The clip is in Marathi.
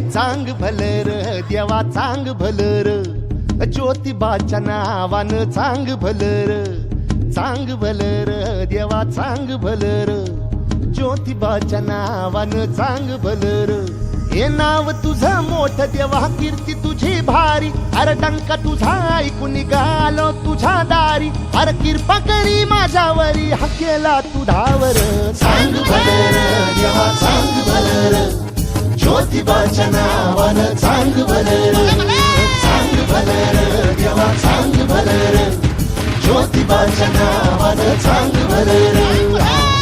चांग भलर देवा चांग भलर, ज्योतिबाच्या नावानं चांग भलर. चांग भलर देवा चांग भलर, ज्योतिबाच्या नावानं चांग भलर. हे नाव तुझं मोठ देवा कीर्ती तुझी भारी, अरे डंका तुझा ऐकून निघालो तुझ्या दारी. अरे कृपा करी माझ्यावरी हा केला तू धावर. चांग भलर देवा चांग भलर, ज्योतिबाच्या नावानं चांग भलर. चांग भलर देवा चांग भलर, ज्योतिबाच्या नावानं चांग भलर.